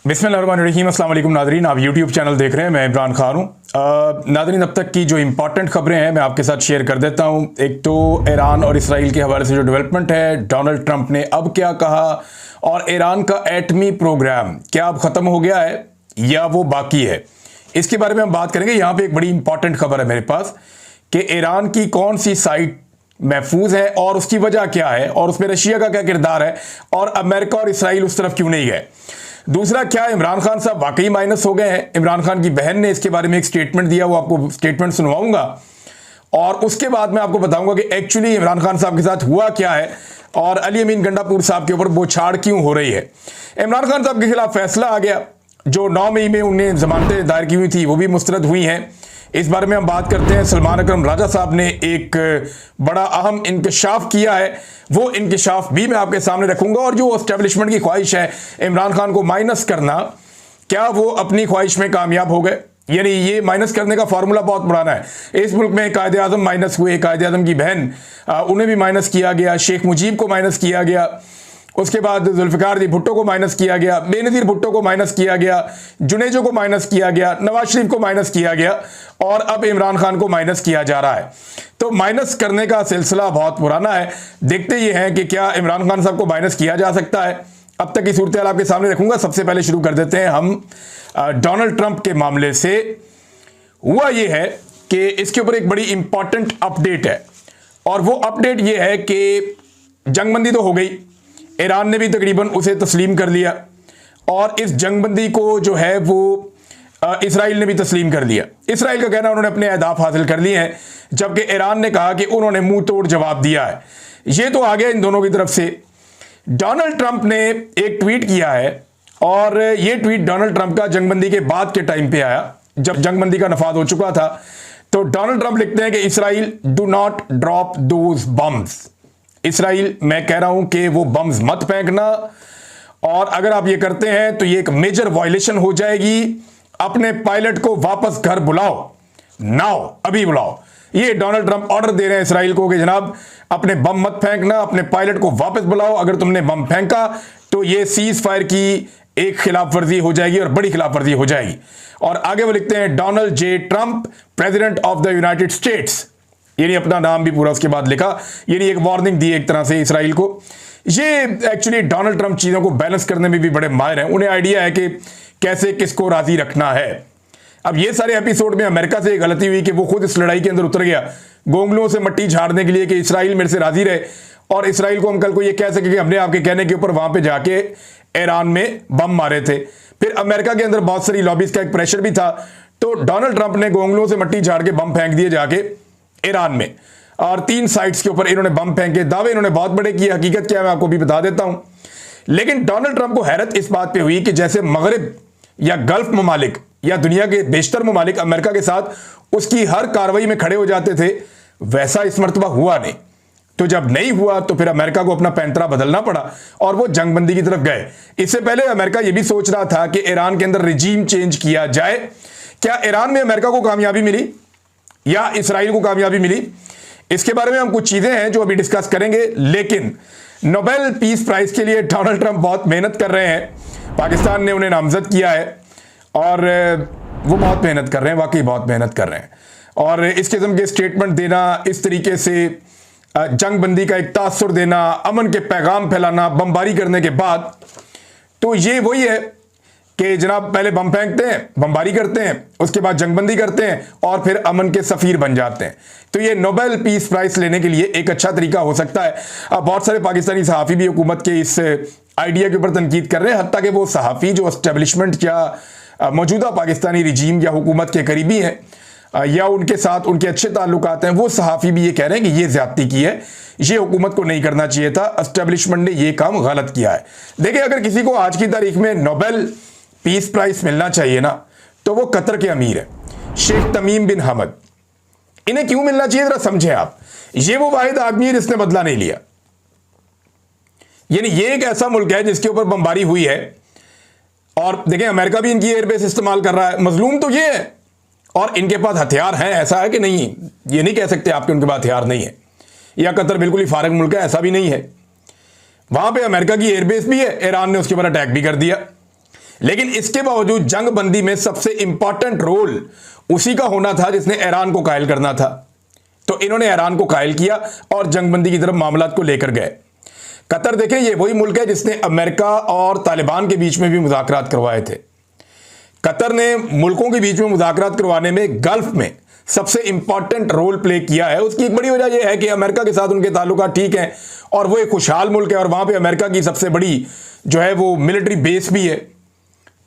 बिस्मिल्लाहिर्रहमानिर्रहीम। अस्सलाम वालेकुम नादरीन, आप यूट्यूब चैनल देख रहे हैं। मैं इमरान खान हूँ। नादरीन, अब तक की जो इंपॉर्टेंट खबरें हैं मैं आपके साथ शेयर कर देता हूँ। एक तो ईरान और इसराइल के हवाले से जो डेवलपमेंट है, डोनाल्ड ट्रंप ने अब क्या कहा, और ईरान का एटमी प्रोग्राम क्या अब ख़त्म हो गया है या वो बाकी है, इसके बारे में हम बात करेंगे। यहाँ पर एक बड़ी इंपॉर्टेंट खबर है मेरे पास कि ईरान की कौन सी साइट महफूज है और उसकी वजह क्या है, और उसमें रशिया का क्या किरदार है, और अमेरिका और इसराइल उस तरफ क्यों नहीं गए। दूसरा, क्या इमरान खान साहब वाकई माइनस हो गए हैं। इमरान खान की बहन ने इसके बारे में एक स्टेटमेंट दिया, वो आपको स्टेटमेंट सुनवाऊंगा, और उसके बाद मैं आपको बताऊंगा कि एक्चुअली इमरान खान साहब के साथ हुआ क्या है और अली अमीन गंडापुर साहब के ऊपर बौछार क्यों हो रही है। इमरान खान साहब के खिलाफ फैसला आ गया, जो 9 मई में उन्हें जमानतें दायर की हुई थी वो भी मुस्तरद हुई हैं। इस बारे में हम बात करते हैं। सलमान अकरम राजा साहब ने एक बड़ा अहम इंकशाफ किया है, वो इंकशाफ भी मैं आपके सामने रखूंगा। और जो एस्टेब्लिशमेंट की ख्वाहिश है इमरान खान को माइनस करना, क्या वो अपनी ख्वाहिश में कामयाब हो गए। यानी ये माइनस करने का फार्मूला बहुत पुराना है। इस मुल्क में कायदे आजम माइनस हुए, कायदे आजम की बहन उन्हें भी माइनस किया गया, शेख मुजीब को माइनस किया गया, उसके बाद जुल्फिकार दी भुट्टो को माइनस किया गया, बेनजीर भुट्टो को माइनस किया गया, जुनेजो को माइनस किया गया, नवाज शरीफ को माइनस किया गया, और अब इमरान खान को माइनस किया जा रहा है। तो माइनस करने का सिलसिला बहुत पुराना है। देखते ये हैं कि क्या इमरान खान साहब को माइनस किया जा सकता है। अब तक की सूरत हाल आपके सामने रखूंगा। सबसे पहले शुरू कर देते हैं हम डोनाल्ड ट्रंप के मामले से। हुआ ये है कि इसके ऊपर एक बड़ी इंपॉर्टेंट अपडेट है, और वो अपडेट ये है कि जंगबंदी तो हो गई, ईरान ने भी तकरीबन उसे तस्लीम कर लिया, और इस जंगबंदी को जो है वो इसराइल ने भी तस्लीम कर लिया। इसराइल का कहना उन्होंने अपने अहदाफ हासिल कर लिए हैं, जबकि ईरान ने कहा कि उन्होंने मुंह तोड़ जवाब दिया है। ये तो आ गया इन दोनों की तरफ से। डोनाल्ड ट्रंप ने एक ट्वीट किया है, और ये ट्वीट डोनाल्ड ट्रंप का जंगबंदी के बाद के टाइम पे आया, जब जंगबंदी का नफाज हो चुका था। तो डोनाल्ड ट्रंप लिखते हैं कि Israel do not drop those bombs. Israel, मैं कह रहा हूं कि वो बम्स मत फेंकना, और अगर आप ये करते हैं तो ये एक मेजर वायलेशन हो जाएगी। अपने पायलट को वापस घर बुलाओ, नाउ, अभी बुलाओ। ये डोनाल्ड ट्रंप ऑर्डर दे रहे हैं इसराइल को कि जनाब अपने बम मत फेंकना, अपने पायलट को वापस बुलाओ। अगर तुमने बम फेंका तो ये सीज फायर की एक खिलाफ वर्जी हो जाएगी, और बड़ी खिलाफ वर्जी हो जाएगी। और आगे वो लिखते हैं Donald J Trump, president of the United states, यानी अपना नाम भी पूरा उसके बाद लिखा, यानी एक वार्निंग दी एक तरह से इसराइल को। ये एक्चुअली डोनाल्ड ट्रंप चीज़ों को बैलेंस करने में भी बड़े माहिर हैं। उन्हें आइडिया है कि कैसे किसको राजी रखना है। अब ये सारे एपिसोड में अमेरिका से एक गलती हुई कि वो खुद इस लड़ाई के अंदर उतर गया, गोंगलों से मट्टी झाड़ने के लिए कि इसराइल मेरे से राजी रहे, और इसराइल को हम कल को ये कह सके कि हमने आपके कहने के ऊपर वहां पे जाके ईरान में बम मारे थे। फिर अमेरिका के अंदर बहुत सारी लॉबीज का एक प्रेशर भी था, तो डोनाल्ड ट्रंप ने गोंगलों से मट्टी झाड़ के बम फेंक दिए जाके ईरान में, और 3 साइट्स के ऊपर इन्होंने बम फेंके। दावे इन्होंने बहुत बड़े किए, हकीकत क्या है मैं आपको भी बता देता हूं। लेकिन डोनाल्ड ट्रंप को हैरत इस बात पे हुई कि जैसे मगरिब या गल्फ ममालिक या दुनिया के बेशतर ममालिक अमेरिका के साथ उसकी हर कार्रवाई में खड़े हो जाते थे, वैसा इस मरतबा हुआ नहीं। तो जब नहीं हुआ तो फिर अमेरिका को अपना पैंतरा बदलना पड़ा, और वो जंगबंदी की तरफ गए। इससे पहले अमेरिका ये भी सोच रहा था कि ईरान के अंदर रिजीम चेंज किया जाए। क्या ईरान में अमेरिका को कामयाबी मिली या इसराइल को कामयाबी मिली, इसके बारे में हम कुछ चीजें हैं जो अभी डिस्कस करेंगे। लेकिन नोबेल पीस प्राइज के लिए डोनाल्ड ट्रंप बहुत मेहनत कर रहे हैं। पाकिस्तान ने उन्हें नामजद किया है, और वो बहुत मेहनत कर रहे हैं, वाकई बहुत मेहनत कर रहे हैं। और इस किस्म के स्टेटमेंट देना, इस तरीके से जंगबंदी का एक तासुर देना, अमन के पैगाम फैलाना बमबारी करने के बाद, तो ये वही है कि जनाब पहले बम फेंकते हैं, बमबारी करते हैं, उसके बाद जंगबंदी करते हैं, और फिर अमन के सफीर बन जाते हैं। तो ये नोबेल पीस प्राइज लेने के लिए एक अच्छा तरीका हो सकता है। अब बहुत सारे पाकिस्तानी सहाफ़ी भी हुकूमत के इस आइडिया के ऊपर तनकीद कर रहे हैं, हत्ता कि वो सहाफ़ी जो एस्टेब्लिशमेंट या मौजूदा पाकिस्तानी रिजीम या हुकूमत के करीबी हैं, या उनके साथ उनके अच्छे ताल्लुकात हैं, वो सहाफ़ी भी ये कह रहे हैं कि ये ज्यादती की है, ये हुकूमत को नहीं करना चाहिए था, एस्टेब्लिशमेंट ने ये काम गलत किया है। देखिए, अगर किसी को आज की तारीख में नोबेल पीस प्राइज मिलना चाहिए ना, तो वो कतर के अमीर है, शेख तमीम बिन हमद। इन्हें क्यों मिलना चाहिए जरा समझे आप। ये वो वाहिद आदमी है जिसने बदला नहीं लिया। यानी ये एक ऐसा मुल्क है जिसके ऊपर बमबारी हुई है, और देखें अमेरिका भी इनकी एयरबेस इस्तेमाल कर रहा है। मजलूम तो ये है, और इनके पास हथियार हैं, ऐसा है कि नहीं, ये नहीं कह सकते आपके उनके पास हथियार नहीं है, या कतर बिल्कुल ही फारग मुल्क है, ऐसा भी नहीं है। वहां पे अमेरिका की एयरबेस भी है, ईरान ने उसके ऊपर अटैक भी कर दिया। लेकिन इसके बावजूद जंग बंदी में सबसे इंपॉर्टेंट रोल उसी का होना था जिसने ईरान को कायल करना था। तो इन्होंने ईरान को कायल किया और जंगबंदी की तरफ मामलात को लेकर गए। कतर देखें, ये वही मुल्क है जिसने अमेरिका और तालिबान के बीच में भी मुज़ाकरात करवाए थे। कतर ने मुल्कों के बीच में मुज़ाकरात करवाने में गल्फ में सबसे इंपॉर्टेंट रोल प्ले किया है। उसकी एक बड़ी वजह यह है कि अमेरिका के साथ उनके ताल्लुकात ठीक हैं और वो एक खुशहाल मुल्क है और वहां पे अमेरिका की सबसे बड़ी जो है वो मिलिट्री बेस भी है।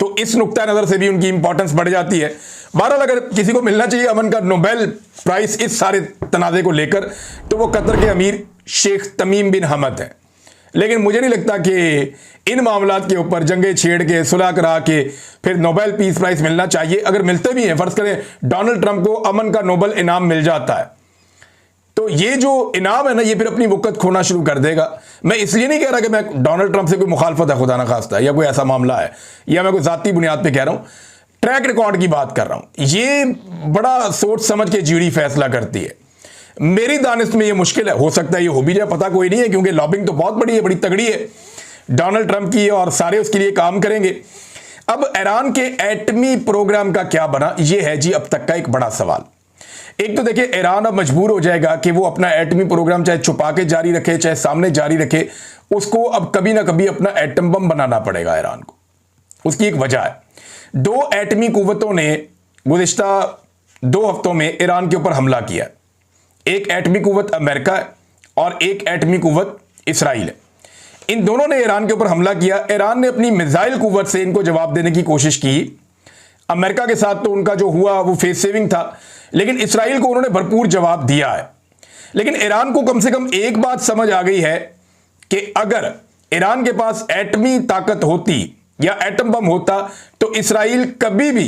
तो इस नुक्ता नज़र से भी उनकी इंपॉर्टेंस बढ़ जाती है। बहरहाल अगर किसी को मिलना चाहिए अमन का नोबेल प्राइज इस सारे तनाज़े को लेकर तो वो कतर के अमीर शेख तमीम बिन हमद हैं। लेकिन मुझे नहीं लगता कि इन मामलात के ऊपर जंगे छेड़ के सुलह करा के फिर नोबेल पीस प्राइज मिलना चाहिए। अगर मिलते भी हैं, फर्ज करें डोनाल्ड ट्रंप को अमन का नोबेल इनाम मिल जाता है, तो ये जो इनाम है ना, ये फिर अपनी वक़्त खोना शुरू कर देगा। मैं इसलिए नहीं कह रहा कि मैं डोनाल्ड ट्रंप से कोई मुखालफत है, खुदा ना खास्ता, या कोई ऐसा मामला है, या मैं कोई ज़ाती बुनियाद पे कह रहा हूँ। ट्रैक रिकॉर्ड की बात कर रहा हूँ। ये बड़ा सोच समझ के जूरी फैसला करती है। मेरी दानिश में ये मुश्किल है, हो सकता है ये हो भी जाए, पता कोई नहीं है, क्योंकि लॉबिंग तो बहुत बड़ी है, बड़ी तगड़ी है डोनाल्ड ट्रंप की, और सारे उसके लिए काम करेंगे। अब ईरान के एटमी प्रोग्राम का क्या बना, ये है जी अब तक का एक बड़ा सवाल। एक तो देखिए, ईरान अब मजबूर हो जाएगा कि वो अपना एटमी प्रोग्राम चाहे छुपा के जारी रखे चाहे सामने जारी रखे, उसको अब कभी ना कभी अपना एटम बम बनाना पड़ेगा ईरान को। उसकी एक वजह है, 2 एटमी कुव्वतों ने गुज़िश्ता 2 हफ्तों में ईरान के ऊपर हमला किया। एक एटमी कुव्वत अमेरिका है और एक एटमी कुव्वत इसराइल है। इन दोनों ने ईरान के ऊपर हमला किया। ईरान ने अपनी मिसाइल कुव्वत से इनको जवाब देने की कोशिश की। अमेरिका के साथ तो उनका जो हुआ वो फेस सेविंग था, लेकिन इसराइल को उन्होंने भरपूर जवाब दिया है। लेकिन ईरान को कम से कम एक बात समझ आ गई है कि अगर ईरान के पास एटमी ताकत होती या एटम बम होता तो इसराइल कभी भी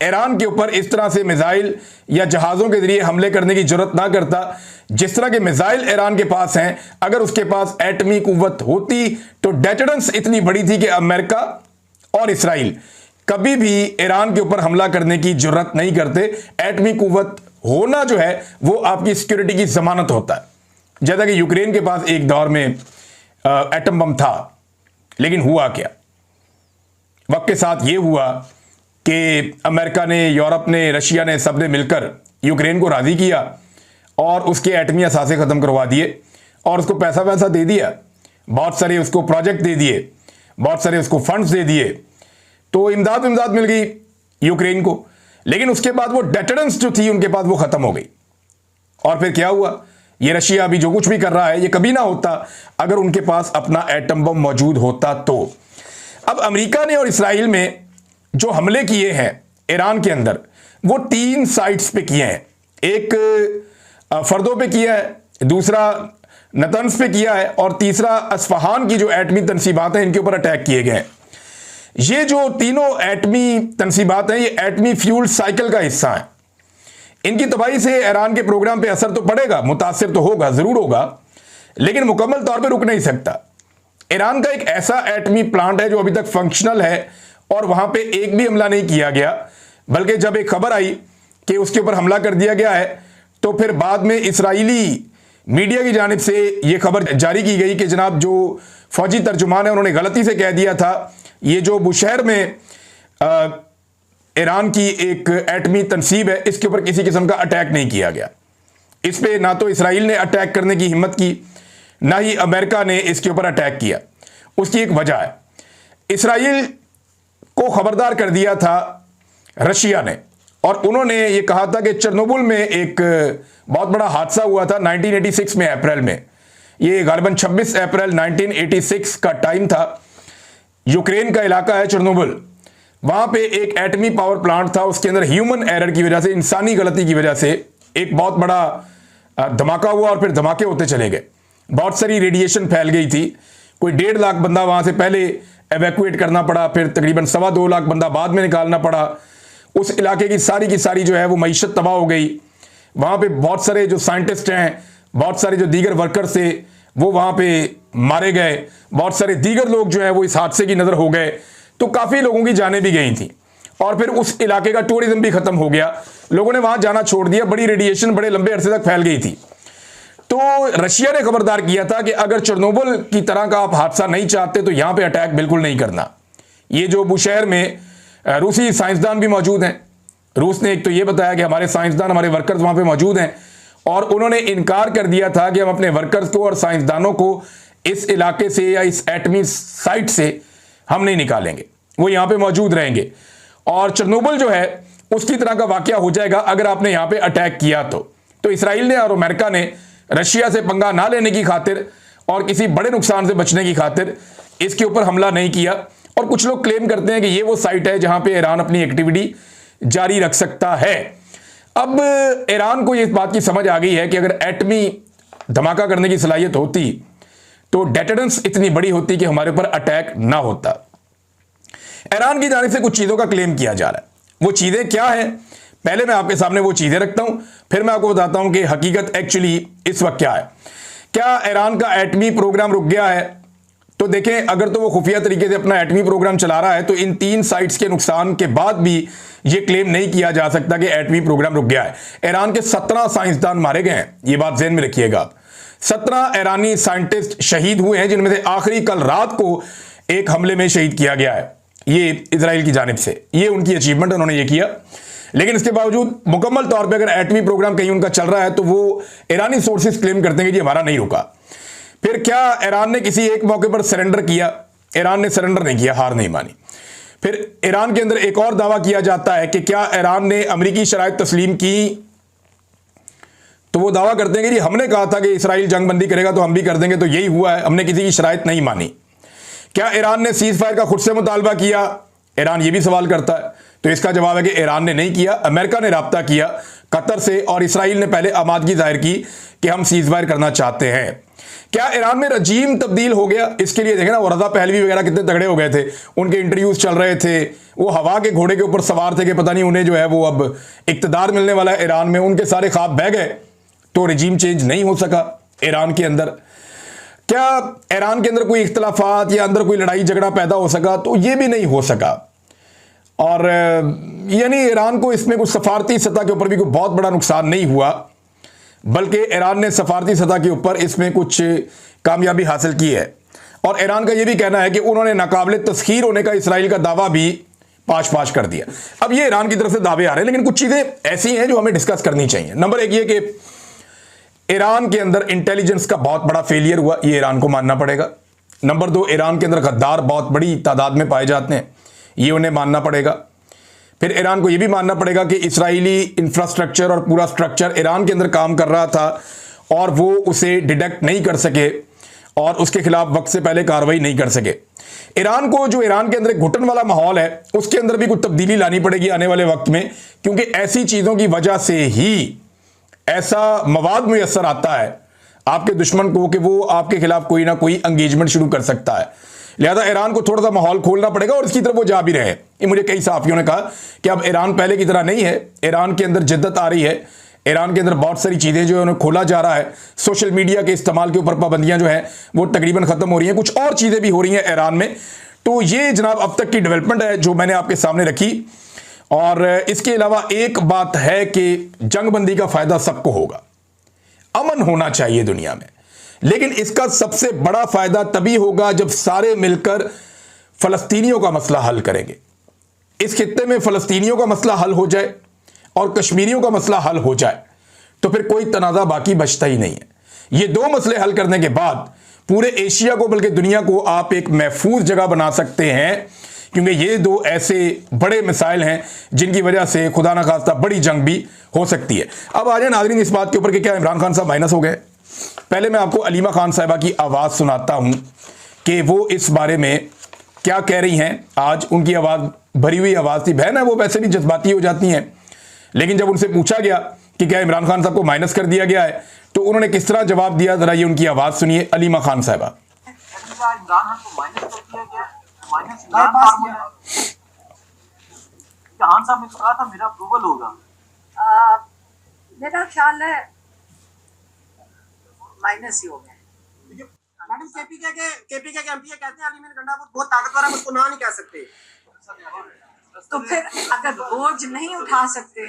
ईरान के ऊपर इस तरह से मिसाइल या जहाज़ों के जरिए हमले करने की जरूरत ना करता। जिस तरह के मिसाइल ईरान के पास हैं, अगर उसके पास एटमी कुव्वत होती तो डेटरेंस इतनी बड़ी थी कि अमेरिका और इसराइल कभी भी ईरान के ऊपर हमला करने की जरूरत नहीं करते। एटमी कुव्वत होना जो है वो आपकी सिक्योरिटी की जमानत होता है। जैसा कि यूक्रेन के पास एक दौर में एटम बम था, लेकिन हुआ क्या, वक्त के साथ ये हुआ कि अमेरिका ने, यूरोप ने, रशिया ने, सब ने मिलकर यूक्रेन को राजी किया और उसके एटमी असासे ख़त्म करवा दिए और उसको पैसा वैसा दे दिया, बहुत सारे उसको प्रोजेक्ट दे दिए, बहुत सारे उसको फंड्स दे दिए, तो इमदाद मिल गई यूक्रेन को। लेकिन उसके बाद वो डेटरेंस जो थी उनके पास वो ख़त्म हो गई। और फिर क्या हुआ, ये रशिया अभी जो कुछ भी कर रहा है ये कभी ना होता अगर उनके पास अपना एटम बम मौजूद होता। तो अब अमेरिका ने और इसराइल में जो हमले किए हैं ईरान के अंदर, वो 3 साइट्स पे किए हैं। एक फर्दों पे किया है, दूसरा नतन्स पे किया है और तीसरा अस्फहान की जो एटमी तनसीबात हैं इनके ऊपर अटैक किए गए हैं। ये जो तीनों एटमी तनसीबात हैं ये एटमी फ्यूल साइकिल का हिस्सा है। इनकी तबाही से ईरान के प्रोग्राम पे असर तो पड़ेगा, मुतासिर तो होगा, ज़रूर होगा, लेकिन मुकम्मल तौर पे रुक नहीं सकता। ईरान का एक ऐसा एटमी प्लांट है जो अभी तक फंक्शनल है और वहां पे एक भी हमला नहीं किया गया, बल्कि जब एक खबर आई कि उसके ऊपर हमला कर दिया गया है तो फिर बाद में इसराइली मीडिया की जानिब से ये खबर जारी की गई कि जनाब जो फौजी तर्जुमान है उन्होंने गलती से कह दिया था ये जो बुशहर में ईरान की एक एटमी तनसीब है इसके ऊपर किसी किस्म का अटैक नहीं किया गया। इस पे ना तो इसराइल ने अटैक करने की हिम्मत की, ना ही अमेरिका ने इसके ऊपर अटैक किया। उसकी एक वजह है, इसराइल को खबरदार कर दिया था रशिया ने और उन्होंने ये कहा था कि चेरनोबिल में एक बहुत बड़ा हादसा हुआ था 1986 में अप्रैल में। ये गालिबन 26 अप्रैल 1986 का टाइम था। यूक्रेन का इलाका है चेरनोबिल, वहां पे एक एटमी पावर प्लांट था, उसके अंदर ह्यूमन एरर की वजह से, इंसानी गलती की वजह से एक बहुत बड़ा धमाका हुआ और फिर धमाके होते चले गए। बहुत सारी रेडिएशन फैल गई थी। कोई 1.5 लाख बंदा वहां से पहले एवैक्यूएट करना पड़ा, फिर तकरीबन 2.25 लाख बंदा बाद में निकालना पड़ा। उस इलाके की सारी जो है वो मईशत तबाह हो गई। वहां पे बहुत सारे जो साइंटिस्ट हैं, बहुत सारे जो दीगर वर्कर्स थे वो वहां पे मारे गए, बहुत सारे दीगर लोग जो है वो इस हादसे की नज़र हो गए, तो काफ़ी लोगों की जानें भी गई थी और फिर उस इलाके का टूरिज्म भी ख़त्म हो गया। लोगों ने वहां जाना छोड़ दिया, बड़ी रेडिएशन बड़े लंबे अरसे तक फैल गई थी। तो रशिया ने खबरदार किया था कि अगर चेरनोबिल की तरह का आप हादसा नहीं चाहते तो यहां पे अटैक बिल्कुल नहीं करना, ये जो बुशहर में रूसी साइंसदान भी मौजूद हैं। रूस ने एक तो ये बताया कि हमारे साइंसदान, हमारे वर्कर्स वहां पे मौजूद हैं, और उन्होंने इनकार कर दिया था कि हम अपने वर्कर्स को और साइंसदानों को इस इलाके से या इस एटमी साइट से हम नहीं निकालेंगे, वो यहां पे मौजूद रहेंगे। और चेरनोबिल जो है उसकी तरह का वाकया हो जाएगा अगर आपने यहां पे अटैक किया तो इसराइल ने और अमेरिका ने रशिया से पंगा ना लेने की खातिर और किसी बड़े नुकसान से बचने की खातिर इसके ऊपर हमला नहीं किया। और कुछ लोग क्लेम करते हैं कि ये वो साइट है जहां पे ईरान अपनी एक्टिविटी जारी रख सकता है। अब ईरान को इस बात की समझ आ गई है कि अगर एटमी धमाका करने की सलाहियत होती तो डेटरेंस इतनी बड़ी होती कि हमारे ऊपर अटैक ना होता। ईरान की जानिब से कुछ चीजों का क्लेम किया जा रहा है। वो चीजें क्या हैं, पहले मैं आपके सामने वो चीजें रखता हूं, फिर मैं आपको बताता हूं कि हकीकत एक्चुअली इस वक्त क्या है। क्या ईरान का एटमी प्रोग्राम रुक गया है? तो देखें, अगर तो वो खुफिया तरीके से अपना एटमी प्रोग्राम चला रहा है तो इन 3 साइट्स के नुकसान के बाद भी ये क्लेम नहीं किया जा सकता कि एटमी प्रोग्राम रुक गया है। ईरान के 17 साइंसदान मारे गए हैं, ये बात ज़हन में रखिएगा। 17 ईरानी साइंटिस्ट शहीद हुए हैं, जिनमें से आखिरी कल रात को एक हमले में शहीद किया गया है, ये इजराइल की जानिब से। ये उनकी अचीवमेंट, उन्होंने ये किया। लेकिन इसके बावजूद मुकम्मल तौर पे अगर एटमी प्रोग्राम कहीं उनका चल रहा है तो वो ईरानी सोर्सेस क्लेम करते हैं कि जी हमारा नहीं रुका। फिर क्या ईरान ने किसी एक मौके पर सरेंडर किया? ईरान ने सरेंडर नहीं किया, हार नहीं मानी। फिर ईरान के अंदर एक और दावा किया जाता है कि क्या ईरान ने अमेरिकी शराइत तस्लीम की? तो वो दावा करते हैं कि जी हमने कहा था कि इसराइल जंगबंदी करेगा तो हम भी कर देंगे, तो यही हुआ है, हमने किसी की शराइत नहीं मानी। क्या ईरान ने सीज फायर का खुद से मुतालबा किया? ईरान ये भी सवाल करता है। तो इसका जवाब है कि ईरान ने नहीं किया। अमेरिका ने राब्ता किया कतर से और इसराइल ने पहले आमादगी जाहिर की कि हम सीज फायर करना चाहते हैं। क्या ईरान में रजीम तब्दील हो गया? इसके लिए देखें ना, वो रजा पहलवी वगैरह कितने तगड़े हो गए थे, उनके इंटरव्यूज चल रहे थे, वो हवा के घोड़े के ऊपर सवार थे कि पता नहीं उन्हें जो है वो अब इक्तदार मिलने वाला है ईरान में, उनके सारे ख्वाब बह गए। तो रजीम चेंज नहीं हो सका ईरान के अंदर। क्या ईरान के अंदर कोई इख्तलाफात या अंदर कोई लड़ाई झगड़ा पैदा हो सका? तो ये भी नहीं हो सका। और यानी ईरान को इसमें कुछ सफारती सतह के ऊपर भी कोई बहुत बड़ा नुकसान नहीं हुआ, बल्कि ईरान ने सफारती सतह के ऊपर इसमें कुछ कामयाबी हासिल की है। और ईरान का यह भी कहना है कि उन्होंने नाकाबिले तस्खीर होने का इसराइल का दावा भी पाश कर दिया। अब ये ईरान की तरफ से दावे आ रहे हैं, लेकिन कुछ चीज़ें ऐसी हैं जो हमें डिस्कस करनी चाहिए। नंबर एक ये कि ईरान के अंदर इंटेलिजेंस का बहुत बड़ा फेलियर हुआ, ये ईरान को मानना पड़ेगा। नंबर 2, ईरान के अंदर गद्दार बहुत बड़ी तादाद में पाए जाते हैं, ये उन्हें मानना पड़ेगा। फिर ईरान को यह भी मानना पड़ेगा कि इसराइली इंफ्रास्ट्रक्चर और पूरा स्ट्रक्चर ईरान के अंदर काम कर रहा था और वो उसे डिटेक्ट नहीं कर सके और उसके खिलाफ वक्त से पहले कार्रवाई नहीं कर सके। ईरान को जो ईरान के अंदर एक घुटन वाला माहौल है उसके अंदर भी कुछ तब्दीली लानी पड़ेगी आने वाले वक्त में, क्योंकि ऐसी चीज़ों की वजह से ही ऐसा मवाद मुयस्सर आता है आपके दुश्मन को कि वो आपके खिलाफ कोई ना कोई एंगेजमेंट शुरू कर सकता है। लिहाजा ईरान को थोड़ा सा माहौल खोलना पड़ेगा और इसकी तरफ वो जा भी रहे हैं। ये मुझे कई सहाफ़ियों ने कहा कि अब ईरान पहले की तरह नहीं है, ईरान के अंदर जिद्दत आ रही है, ईरान के अंदर बहुत सारी चीज़ें जो है उन्हें खोला जा रहा है, सोशल मीडिया के इस्तेमाल के ऊपर पाबंदियां जो है वो तकरीबन ख़त्म हो रही हैं, कुछ और चीज़ें भी हो रही हैं ईरान में। तो ये जनाब अब तक की डेवलपमेंट है जो मैंने आपके सामने रखी। और इसके अलावा एक बात है कि जंगबंदी का फ़ायदा सबको होगा, अमन होना चाहिए दुनिया में, लेकिन इसका सबसे बड़ा फायदा तभी होगा जब सारे मिलकर फलस्तीनियों का मसला हल करेंगे। इस खित्ते में फलस्तीनियों का मसला हल हो जाए और कश्मीरियों का मसला हल हो जाए तो फिर कोई तनाज़ा बाकी बचता ही नहीं है। ये 2 मसले हल करने के बाद पूरे एशिया को बल्कि दुनिया को आप एक महफूज जगह बना सकते हैं, क्योंकि ये 2 ऐसे बड़े मिसाइल हैं जिनकी वजह से खुदा ना खास्ता बड़ी जंग भी हो सकती है। अब आ जाए नाज़रीन इस बात के ऊपर कि क्या इमरान खान साहब माइनस हो गए। पहले मैं आपको अलीमा खान साहिबा की आवाज़ सुनाता हूं कि वो इस बारे में क्या कह रही हैं। आज उनकी आवाज़ भरी हुई आवाज़ थी, बहन है वो वैसे भी जज्बाती हो जाती हैं, लेकिन जब उनसे पूछा गया कि क्या इमरान खान साहब को माइनस कर दिया गया है तो उन्होंने किस तरह जवाब दिया, जरा ये उनकी आवाज़ सुनिए। अलीमा खान साहिबा। खान साहब ने कहा था मेरा अप्रूवल होगा, मेरा ख्याल है माइनस ही हो गया। मैडम केपीके के एमपी कहते हैं अलीमीन गंडापुर बहुत ताकतवर है, उसको ना नहीं कह सकते। तो फिर अगर बोझ नहीं उठा सकते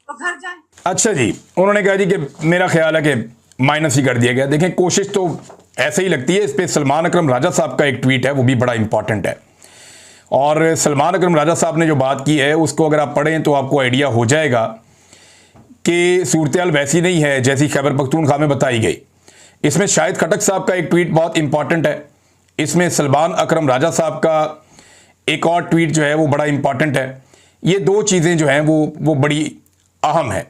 तो घर जाएं। अच्छा जी, उन्होंने कहा जी कि मेरा ख्याल है कि माइनस ही कर दिया गया। देखें कोशिश तो ऐसे ही लगती है। इस पे सलमान अकरम राजा साहब का एक ट्वीट है, वो भी बड़ा इंपॉर्टेंट है। और सलमान अकरम राजा साहब ने जो बात की है उसको अगर आप पढ़ें तो आपको आइडिया हो जाएगा कि सूरत-ए-हाल वैसी नहीं है जैसी खैबर पख्तूनख्वा में बताई गई। इसमें शाहिद खटक साहब का एक ट्वीट बहुत इंपॉर्टेंट है, इसमें सलमान अकरम राजा साहब का एक और ट्वीट जो है वो बड़ा इंपॉर्टेंट है। ये दो चीज़ें जो हैं वो बड़ी अहम है।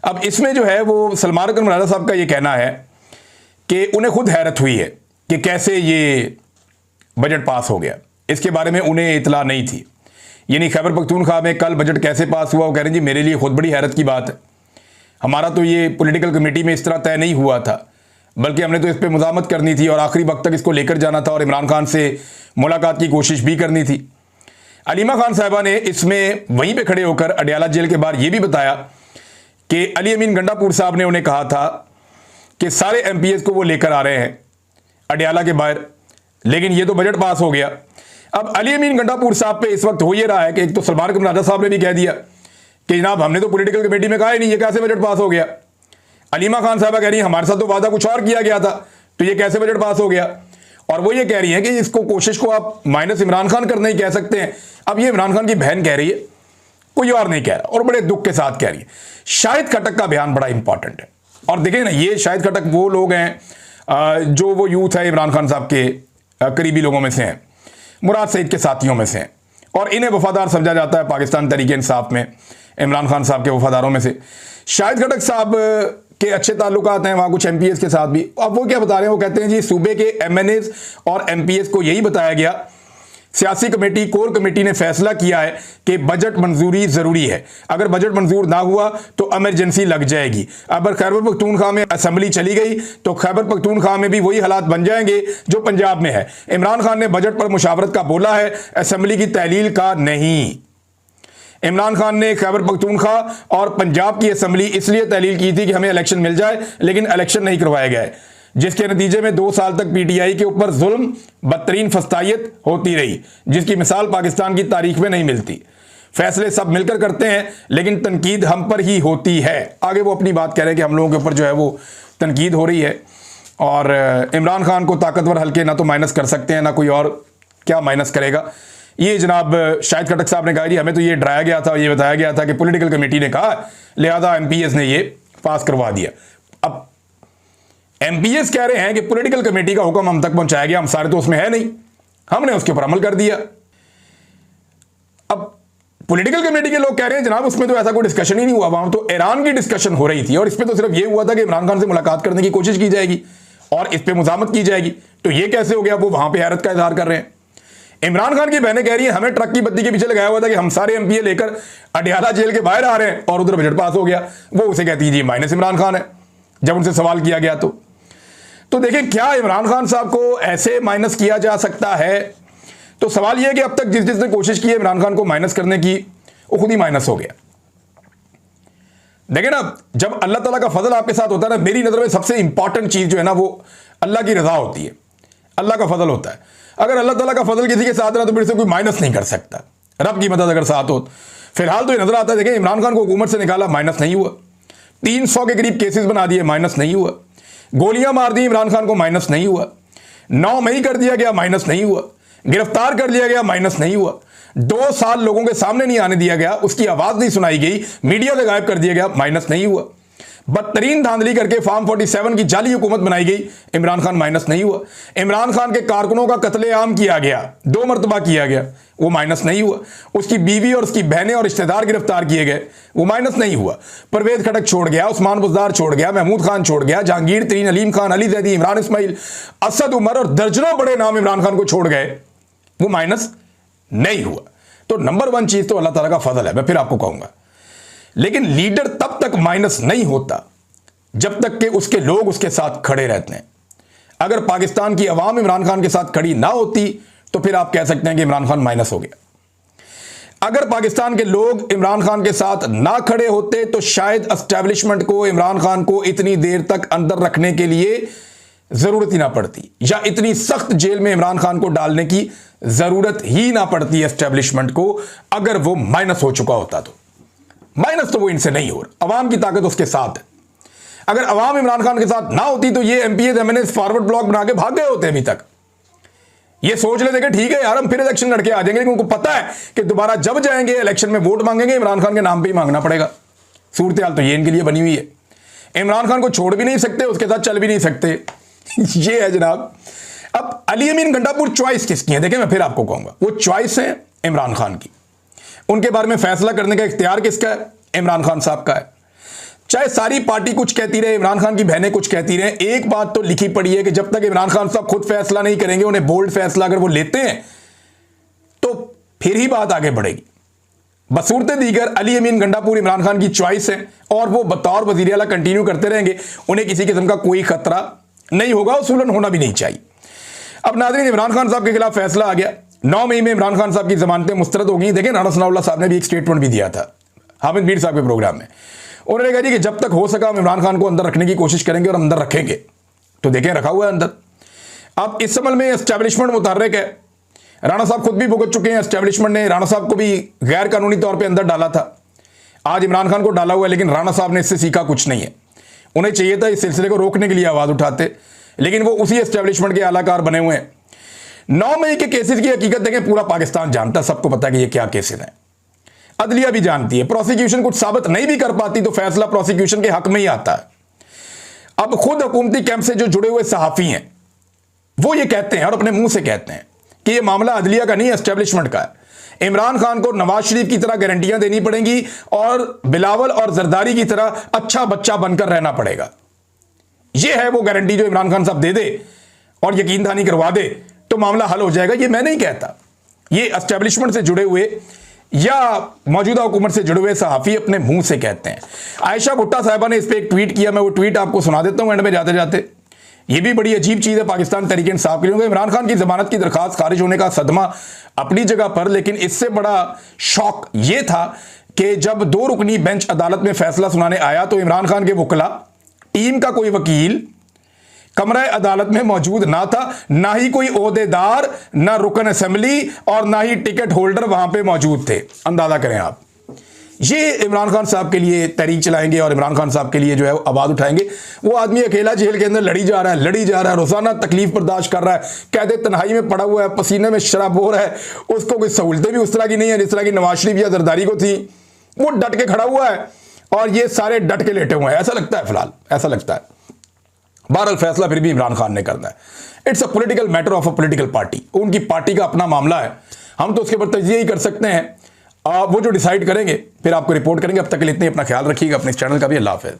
अब इसमें जो है वो सलमान अकरम राजा साहब का ये कहना है कि उन्हें खुद हैरत हुई है कि कैसे ये बजट पास हो गया, इसके बारे में उन्हें इतला नहीं थी। यानी खैबर पख्तूनख्वा में कल बजट कैसे पास हुआ, वो कह रहे हैं जी मेरे लिए खुद बड़ी हैरत की बात है, हमारा तो ये पॉलिटिकल कमेटी में इस तरह तय नहीं हुआ था, बल्कि हमने तो इस पर मुज़ामत करनी थी और आखिरी वक्त तक इसको लेकर जाना था और इमरान खान से मुलाकात की कोशिश भी करनी थी। अलीमा खान साहिबा ने इसमें वहीं पे खड़े होकर अडयाला जेल के बाहर ये भी बताया कि अली अमीन गंडापुर साहब ने उन्हें कहा था कि सारे MPs को वो लेकर आ रहे हैं अडयाला के बाहर, लेकिन ये तो बजट पास हो गया। अब अली अमीन गंडापुर साहब पे इस वक्त हो ये रहा है कि एक तो सलमान अकरम राजा साहब ने भी कह दिया कि जनाब हमने तो पॉलिटिकल कमेटी में कहा ही नहीं, ये कैसे बजट पास हो गया। अलीमा खान साहबा कह रही है हमारे साथ तो वादा कुछ और किया गया था, तो ये कैसे बजट पास हो गया। और वो ये कह रही है कि इसको कोशिश को आप माइनस इमरान खान करना ही कह सकते हैं। अब ये इमरान खान की बहन कह रही है, कोई और नहीं कह रहा, और बड़े दुख के साथ कह रही है। शाहिद खटक का बयान बड़ा इंपॉर्टेंट है। और देखिए ना, ये शाहिद खटक वो लोग हैं जो वो यूथ है इमरान खान साहब के करीबी लोगों में से हैं, मुराद सईद के साथियों में से हैं, और इन्हें वफादार समझा जाता है पाकिस्तान तहरीक इंसाफ में इमरान खान साहब के वफादारों में से। शाहिद खटक साहब के अच्छे ताल्लुकात हैं वहाँ कुछ MPs के साथ भी। अब वो क्या बता रहे हैं, वो कहते हैं जी सूबे के MNAs और MPs को यही बताया गया, सियासी कमेटी कोर कमेटी ने फैसला किया है कि बजट मंजूरी ज़रूरी है, अगर बजट मंजूर ना हुआ तो इमरजेंसी लग जाएगी। अगर खैबर पख्तूनख्वा में असेंबली चली गई तो खैबर पख्तूनख्वा में भी वही हालात बन जाएंगे जो पंजाब में है। इमरान खान ने बजट पर मुशावरत का बोला है, असेंबली की तहलील का नहीं। इमरान खान ने खैबर पख्तूनख्वा और पंजाब की असेंबली इसलिए तहलील की थी कि हमें इलेक्शन मिल जाए, लेकिन इलेक्शन नहीं करवाया गया है, जिसके नतीजे में 2 साल तक PTI के ऊपर जुल्म बदतरीन फस्तायत होती रही, जिसकी मिसाल पाकिस्तान की तारीख में नहीं मिलती। फैसले सब मिलकर करते हैं, लेकिन तनकीद हम पर ही होती है। आगे वो अपनी बात कह रहे हैं कि हम लोगों के ऊपर जो है वो तनकीद हो रही है, और इमरान खान को ताकतवर हल्के ना तो माइनस कर सकते हैं, ना कोई और क्या माइनस करेगा। ये जनाब शाहिद खटक साहब ने कहा जी हमें तो ये डराया गया था, ये बताया गया था कि पॉलिटिकल कमेटी ने कहा, लिहाजा MPs ने ये पास करवा दिया। अब MPs कह रहे हैं कि पॉलिटिकल कमेटी का हुक्म हम तक पहुंचाया गया, हम सारे तो उसमें है नहीं, हमने उसके ऊपर अमल कर दिया। अब पॉलिटिकल कमेटी के लोग कह रहे हैं जनाब उसमें तो ऐसा कोई डिस्कशन ही नहीं हुआ, वहां तो ईरान की डिस्कशन हो रही थी और इसमें तो सिर्फ ये हुआ था कि इमरान खान से मुलाकात करने की कोशिश की जाएगी और इस पर मुजामत की जाएगी, तो ये कैसे हो गया। वो वहां पर हैरत का इजहार कर रहे हैं। इमरान खान की बहनें कह रही है हमें ट्रक की बत्ती के पीछे लगाया हुआ था कि हम सारे MPs लेकर अडयाला जेल के बाहर आ रहे हैं और उधर बजट पास हो गया। वो उसे कहती है माइनस इमरान खान है, जब उनसे सवाल किया गया तो देखें क्या इमरान खान साहब को ऐसे माइनस किया जा सकता है। तो सवाल यह है कि अब तक जिसने कोशिश की है इमरान खान को माइनस करने की, वो खुद ही माइनस हो गया। देखिए ना, जब अल्लाह ताला का फजल आपके साथ होता है ना, मेरी नजर में सबसे इंपॉर्टेंट चीज जो है ना वो अल्लाह की रजा होती है, अल्लाह का फजल होता है। अगर अल्लाह ताला का फजल किसी के साथ रहा तो फिर से कोई माइनस नहीं कर सकता, रब की मदद अगर साथ हो। फिलहाल तो ये नजर आता है, देखिए इमरान खान को हुकूमत से निकाला, माइनस नहीं हुआ। 300 के करीब केसेस बना दिए, माइनस नहीं हुआ। गोलियां मार दी इमरान खान को, माइनस नहीं हुआ। 9 मई कर दिया गया, माइनस नहीं हुआ। गिरफ्तार कर लिया गया, माइनस नहीं हुआ। 2 साल लोगों के सामने नहीं आने दिया गया, उसकी आवाज नहीं सुनाई गई, मीडिया से गायब कर दिया गया, माइनस नहीं हुआ। बदतरीन धांधली करके फार्म 47 की जाली हुकूमत बनाई गई, इमरान खान माइनस नहीं हुआ। इमरान खान के कारकुनों का कत्लेआम किया गया, 2 मरतबा किया गया, वो माइनस नहीं हुआ। उसकी बीवी और उसकी बहनें और रिश्तेदार गिरफ्तार किए गए, वो माइनस नहीं हुआ। परवेज खटक छोड़ गया, उस्मान बुज़दार छोड़ गया, महमूद खान छोड़ गया, जहांगीर तरीन, अलीम खान, अली जैदी, इमरान इस्माइल, असद उमर और दर्जनों बड़े नाम इमरान खान को छोड़ गए, वो माइनस नहीं हुआ। तो नंबर 1 चीज तो अल्लाह ताला का फजल है, मैं फिर आपको कहूंगा। लेकिन लीडर तब तक माइनस नहीं होता जब तक कि उसके लोग उसके साथ खड़े रहते हैं। अगर पाकिस्तान की अवाम इमरान खान के साथ खड़ी ना होती तो फिर आप कह सकते हैं कि इमरान खान माइनस हो गया। अगर पाकिस्तान के लोग इमरान खान के साथ ना खड़े होते तो शायद एस्टैब्लिशमेंट को इमरान खान को इतनी देर तक अंदर रखने के लिए जरूरत ही ना पड़ती, या इतनी सख्त जेल में इमरान खान को डालने की जरूरत ही ना पड़ती एस्टैब्लिशमेंट को, अगर वो माइनस हो चुका होता तो। माइनस तो वो इनसे नहीं हो रहा, अवाम की ताकत उसके साथ है। अगर अवाम इमरान खान के साथ ना होती तो ये MPs MNAs फॉरवर्ड ब्लॉक बना के भाग गए होते अभी तक। ये सोच लेते कि ठीक है यार हम फिर इलेक्शन लड़के आ जाएंगे, लेकिन उनको पता है कि दोबारा जब जाएंगे इलेक्शन में वोट मांगेंगे इमरान खान के नाम पे ही मांगना पड़ेगा। सूरत हाल तो ये इनके लिए बनी हुई है, इमरान खान को छोड़ भी नहीं सकते, उसके साथ चल भी नहीं सकते। ये है जनाब। अब अली अमीन गंडापुर चॉइस किसकी है? देखिए मैं फिर आपको कहूंगा, वो चॉइस है इमरान खान की। उनके बारे में फैसला करने का इख्तियार किसका है? इमरान खान साहब का है। चाहे सारी पार्टी कुछ कहती रहे, इमरान खान की बहनें कुछ कहती रहे, एक बात तो लिखी पड़ी है कि जब तक इमरान खान साहब खुद फैसला नहीं करेंगे, उन्हें बोल्ड फैसला अगर वो लेते हैं तो फिर ही बात आगे बढ़ेगी। बसूरत दीगर अली अमीन गंडापुर इमरान खान की चॉइस है और वो बतौर वज़ीर आला कंटिन्यू करते रहेंगे, उन्हें किसी किस्म का कोई खतरा नहीं होगा, उसूलन होना भी नहीं चाहिए। अब नाज़रीन, इमरान खान साहब के खिलाफ फैसला आ गया। 9 मई में इमरान खान साहब की जमानतें मुस्तरद हो गई। देखें, राणा सनाउल्लाह साहब ने भी एक स्टेटमेंट भी दिया था हामिद मीर साहब के प्रोग्राम में। उन्होंने कहा जी कि जब तक हो सका हम इमरान खान को अंदर रखने की कोशिश करेंगे और अंदर रखेंगे। तो देखें, रखा हुआ है अंदर। अब इस अमल में एस्टैब्लिशमेंट मुतहर्रिक है। राणा साहब खुद भी भुगत चुके हैं, एस्टैब्लिशमेंट ने राणा साहब को भी गैर कानूनी तौर पर अंदर डाला था। आज इमरान खान को डाला हुआ है, लेकिन राणा साहब ने इससे सीखा कुछ नहीं है। उन्हें चाहिए था इस सिलसिले को रोकने के लिए आवाज़ उठाते, लेकिन वो उसी एस्टैब्लिशमेंट के आलाकार बने हुए हैं। 9 मई के केसेस की हकीकत देखें, पूरा पाकिस्तान जानता है, सबको पता है कि ये क्या केसेस हैं। अदलिया भी जानती है, प्रोसिक्यूशन कुछ साबित नहीं भी कर पाती तो फैसला प्रोसिक्यूशन के हक में ही आता है। अब खुद हुकूमती कैंप से जो जुड़े हुए सहाफ़ी हैं वो ये कहते हैं और अपने मुंह से कहते हैं कि ये मामला अदलिया का नहीं, एस्टैब्लिशमेंट का है। इमरान खान को नवाज शरीफ की तरह गारंटियां देनी पड़ेंगी और बिलावल और जरदारी की तरह अच्छा बच्चा बनकर रहना पड़ेगा। यह है वो गारंटी जो इमरान खान साहब दे दे और यकीन दहानी करवा दे तो मामला हल हो जाएगा। ये मैं नहीं कहता, ये एस्टैब्लिशमेंट से जुड़े हुए या मौजूदा हुकूमत से जुड़े हुए सहाफ़ी अपने मुंह से कहते हैं। आयशा भुट्टा साहिबा ने इस पर एक ट्वीट किया, मैं वो ट्वीट आपको सुना देता हूं एंड में जाते जाते। ये भी बड़ी अजीब चीज़ है पाकिस्तान तहरीक इंसाफ के लिए। इमरान खान की जमानत की दरखास्त खारिज होने का सदमा अपनी जगह पर, लेकिन इससे बड़ा शौक ये था कि जब 2 रुकनी बेंच अदालत में फैसला सुनाने आया तो इमरान खान के वकला, टीम का कोई वकील कमरा अदालत में मौजूद ना था, ना ही कोई ओहदेदार, ना रुकन असेंबली और ना ही टिकट होल्डर वहां पे मौजूद थे। अंदाजा करें आप, ये इमरान खान साहब के लिए तहरीक चलाएंगे और इमरान खान साहब के लिए जो है आवाज़ उठाएंगे। वो आदमी अकेला जेल के अंदर लड़ी जा रहा है, रोजाना तकलीफ बर्दाश्त कर रहा है, कहते तन्हाई में पड़ा हुआ है, पसीने में शराब हो रहा है, उसको कोई सहूलतें भी उस तरह की नहीं है जिस तरह की नवाज शरीफ या जरदारी को थी। वो डट के खड़ा हुआ है और ये सारे डट के लेटे हुए हैं, ऐसा लगता है, फिलहाल ऐसा लगता है। बहरहाल फैसला फिर भी इमरान खान ने करना है। It's a political matter of a political party, उनकी पार्टी का अपना मामला है, हम तो उसके ऊपर तजिया ही कर सकते हैं। वो जो डिसाइड करेंगे फिर आपको रिपोर्ट करेंगे। अब तक के लिए इतने, अपना ख्याल रखिएगा, अपने इस चैनल का भी। अल्लाह हाफ़िज़।